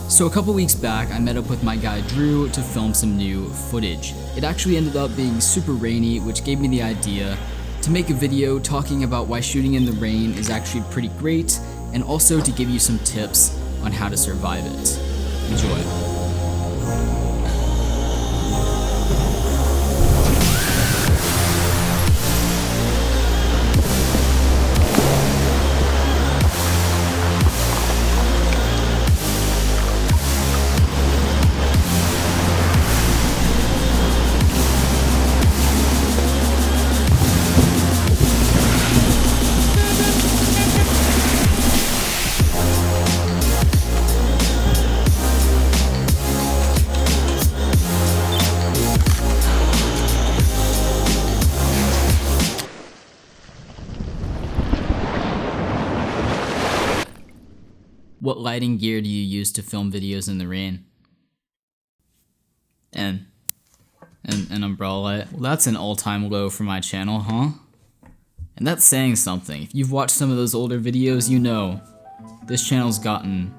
So a couple weeks back, I met up with my guy Drew to film some new footage. It actually ended up being super rainy, which gave me the idea to make a video talking about why shooting in the rain is actually pretty great, and also to give you some tips on how to survive it. Enjoy. What lighting gear do you use to film videos in the rain? And an umbrella light. Well, that's an all-time low for my channel, huh? And that's saying something. If you've watched some of those older videos, you know this channel's gotten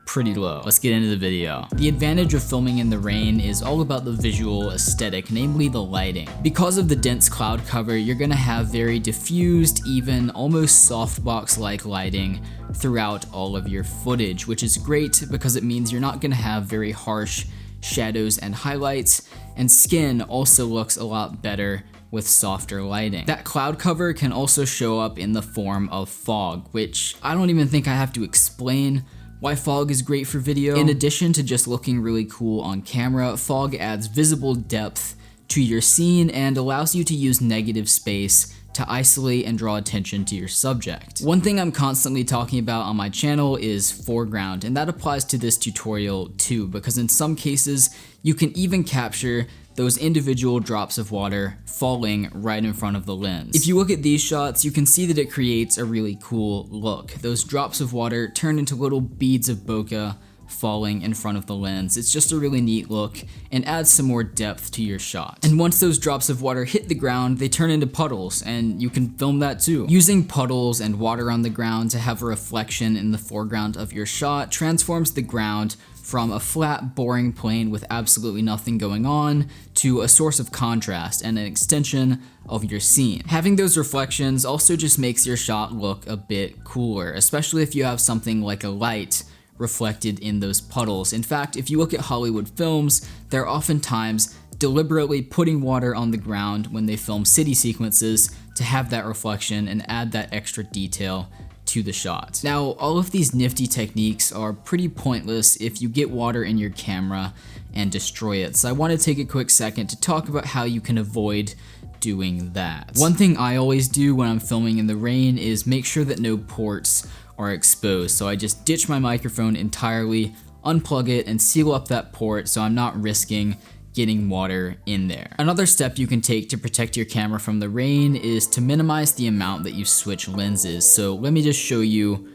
pretty low. Let's get into the video. The advantage of filming in the rain is all about the visual aesthetic, namely the lighting. Because of the dense cloud cover, you're gonna have very diffused, even almost softbox-like lighting throughout all of your footage, which is great because it means you're not gonna have very harsh shadows and highlights, and skin also looks a lot better with softer lighting. That cloud cover can also show up in the form of fog, which I don't even think I have to explain why fog is great for video. In addition to just looking really cool on camera, fog adds visible depth to your scene and allows you to use negative space to isolate and draw attention to your subject. One thing I'm constantly talking about on my channel is foreground, and that applies to this tutorial too, because in some cases, you can even capture those individual drops of water falling right in front of the lens. If you look at these shots, you can see that it creates a really cool look. Those drops of water turn into little beads of bokeh falling in front of the lens. It's just a really neat look and adds some more depth to your shot. And once those drops of water hit the ground, they turn into puddles, and you can film that too. Using puddles and water on the ground to have a reflection in the foreground of your shot transforms the ground from a flat, boring plane with absolutely nothing going on to a source of contrast and an extension of your scene. Having those reflections also just makes your shot look a bit cooler, especially if you have something like a light reflected in those puddles. In fact, if you look at Hollywood films, they're oftentimes deliberately putting water on the ground when they film city sequences to have that reflection and add that extra detail to the shot. Now, all of these nifty techniques are pretty pointless if you get water in your camera and destroy it. So I want to take a quick second to talk about how you can avoid doing that. One thing I always do when I'm filming in the rain is make sure that no ports are exposed. So I just ditch my microphone entirely, unplug it, and seal up that port so I'm not risking getting water in there. Another step you can take to protect your camera from the rain is to minimize the amount that you switch lenses. So let me just show you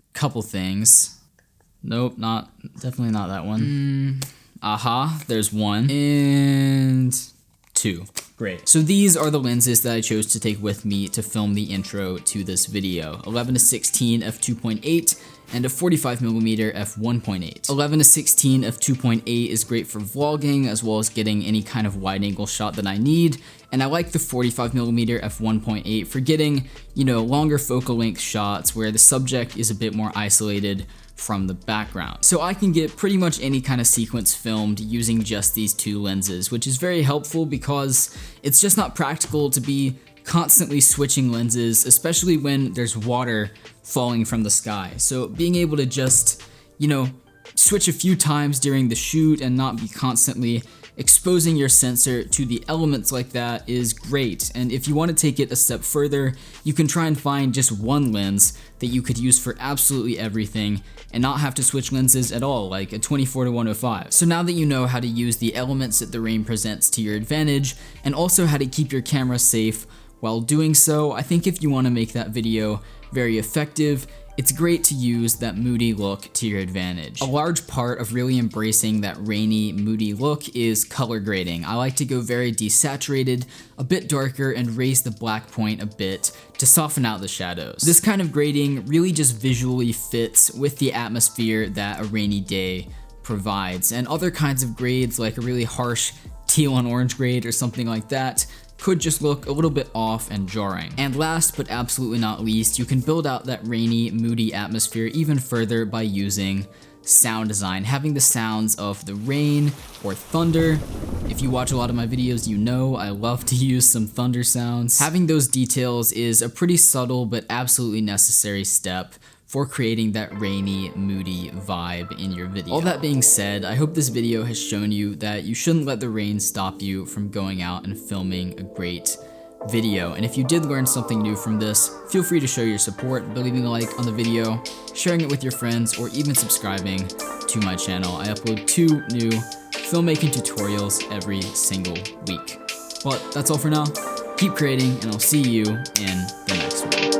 a couple things. Nope, definitely not that one. There's one and two. Great. So these are the lenses that I chose to take with me to film the intro to this video. 11-16 f2.8 and a 45mm f1.8. 11-16 f2.8 is great for vlogging as well as getting any kind of wide angle shot that I need, and I like the 45mm f1.8 for getting, longer focal length shots where the subject is a bit more isolated from the background. So I can get pretty much any kind of sequence filmed using just these two lenses, which is very helpful because it's just not practical to be constantly switching lenses, especially when there's water falling from the sky. So being able to just, switch a few times during the shoot and not be constantly exposing your sensor to the elements like that is great. And if you want to take it a step further, you can try and find just one lens that you could use for absolutely everything and not have to switch lenses at all, like a 24-105. So now that you know how to use the elements that the rain presents to your advantage and also how to keep your camera safe while doing so, I think if you want to make that video very effective, it's great to use that moody look to your advantage. A large part of really embracing that rainy, moody look is color grading. I like to go very desaturated, a bit darker, and raise the black point a bit to to soften out the shadows. This kind of grading really just visually fits with the atmosphere that a rainy day provides, and other kinds of grades like a really harsh teal on orange grade or something like that could just look a little bit off and jarring. And last but absolutely not least, you can build out that rainy, moody atmosphere even further by using sound design, having the sounds of the rain or thunder. If you watch a lot of my videos, you know I love to use some thunder sounds. Having those details is a pretty subtle but absolutely necessary step for creating that rainy, moody vibe in your video. All that being said, I hope this video has shown you that you shouldn't let the rain stop you from going out and filming a great video. And if you did learn something new from this, feel free to show your support by leaving a like on the video, sharing it with your friends, or even subscribing to my channel. I upload 2 new filmmaking tutorials every single week. But that's all for now. Keep creating, and I'll see you in the next one.